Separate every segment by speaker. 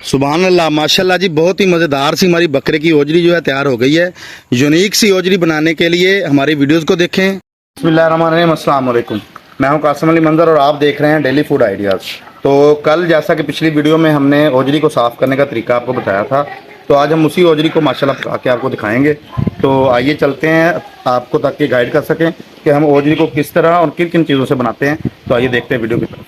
Speaker 1: सुभान अल्लाह, माशाल्लाह जी, बहुत ही मज़ेदार सी हमारी बकरे की ओजरी जो है तैयार हो गई है। यूनिक सी ओजरी बनाने के लिए हमारी वीडियोस को देखें। बिस्मिल्लाहिर्रहमानिर्रहीम, अस्सलाम वालेकुम। मैं हूं कासिम अली मंजर और आप देख रहे हैं डेली फूड आइडियाज़। तो कल जैसा कि पिछली वीडियो में हमने ओजरी को साफ़ करने का तरीका आपको बताया था, तो आज हम उसी ओजरी को माशाल्लाह पका के आपको दिखाएंगे। तो आइए चलते हैं आपको ताकि गाइड कर सकें कि हम ओजरी को किस तरह और किन किन चीज़ों से बनाते हैं। तो आइए देखते हैं वीडियो की तरफ।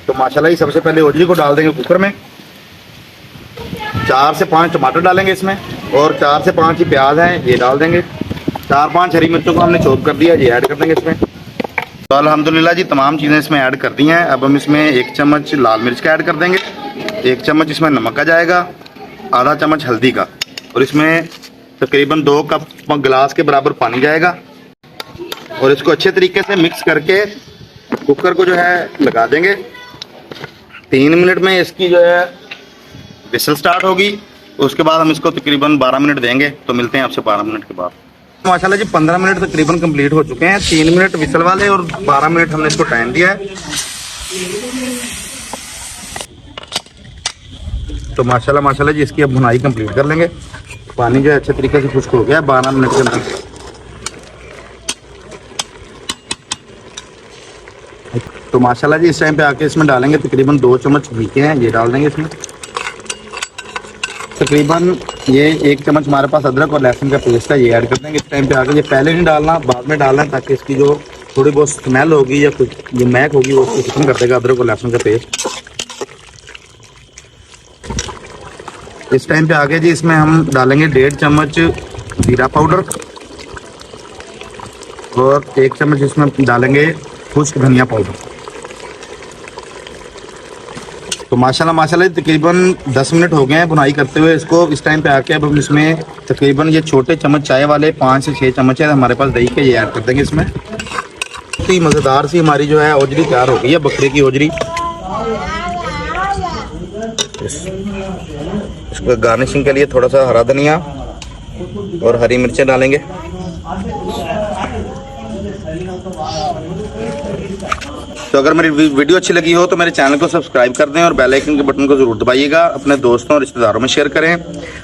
Speaker 1: तो माशाल्लाह सबसे पहले ओजरी को डाल देंगे कुकर में। 4 से 5 टमाटर डालेंगे इसमें, और 4 से 5 ही प्याज हैं, ये डाल देंगे। 4-5 हरी मिर्चों को हमने चॉप कर दिया, ये ऐड कर देंगे इसमें। तो अल्हम्दुलिल्लाह जी, तमाम चीज़ें इसमें ऐड कर दी हैं। अब हम इसमें 1 चम्मच लाल मिर्च का ऐड कर देंगे, 1 चम्मच इसमें नमक का जाएगा, आधा चम्मच हल्दी का, और इसमें तकरीबन 2 कप गिलास के बराबर पानी जाएगा। और इसको अच्छे तरीके से मिक्स करके कुकर को जो है लगा देंगे। 3 मिनट में इसकी जो है विसल स्टार्ट होगी। उसके बाद हम इसको तकरीबन 12 मिनट देंगे। तो मिलते हैं आपसे 12 मिनट के बाद। माशाल्लाह जी, 15 मिनट तकरीबन कंप्लीट हो चुके हैं। 3 मिनट विसल वाले और 12 मिनट हमने इसको टाइम दिया है। तो माशाल्लाह जी, इसकी अब भुनाई कंप्लीट कर लेंगे। पानी जो है अच्छे तरीके से खुश्क हो गया 12 मिनट के अंदर। तो माशाल्लाह जी, इस टाइम पे आके इसमें डालेंगे तकरीबन 2 चम्मच घी के हैं, ये डाल देंगे इसमें। तकरीबन ये 1 चम्मच हमारे पास अदरक और लहसुन का पेस्ट है, ये ऐड कर देंगे इस टाइम पे आके। ये पहले नहीं डालना, बाद में डालना है, ताकि इसकी जो थोड़ी बहुत स्मेल होगी या कुछ जो महक होगी वो उसको खत्म कर देगा अदरक और लहसुन का पेस्ट। इस टाइम पे आगे जी इसमें हम डालेंगे 1.5 चम्मच जीरा पाउडर, और 1 चम्मच इसमें डालेंगे खुश्क धनिया पाउडर। तो माशाल्लाह तकरीबन 10 मिनट हो गए हैं बुनाई करते हुए इसको। इस टाइम पे आके अब हम इसमें तकरीबन ये छोटे चम्मच चाय वाले 5 से 6 चम्मच है हमारे पास दही के, ये ऐड कर देंगे इसमें। बहुत ही मज़ेदार सी हमारी जो है ओजरी तैयार हो गई है, बकरे की ओजरी। इसको गार्निशिंग के लिए थोड़ा सा हरा धनिया और हरी मिर्चें डालेंगे। तो अगर मेरी वीडियो अच्छी लगी हो तो मेरे चैनल को सब्सक्राइब कर दें और बेल आइकन के बटन को जरूर दबाइएगा। अपने दोस्तों और रिश्तेदारों में शेयर करें।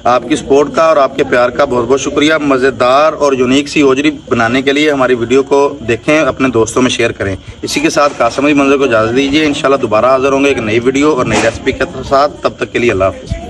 Speaker 1: आपकी सपोर्ट का और आपके प्यार का बहुत बहुत शुक्रिया। मज़ेदार और यूनिक सी ओजरी बनाने के लिए हमारी वीडियो को देखें, अपने दोस्तों में शेयर करें। इसी के साथ कासिम अली मंजर को इजाज़त दीजिए। इंशाल्लाह दोबारा हाजिर होंगे एक नई वीडियो और नई रेसिपी के साथ। तब तक के लिए अल्लाह हाफ़िज़।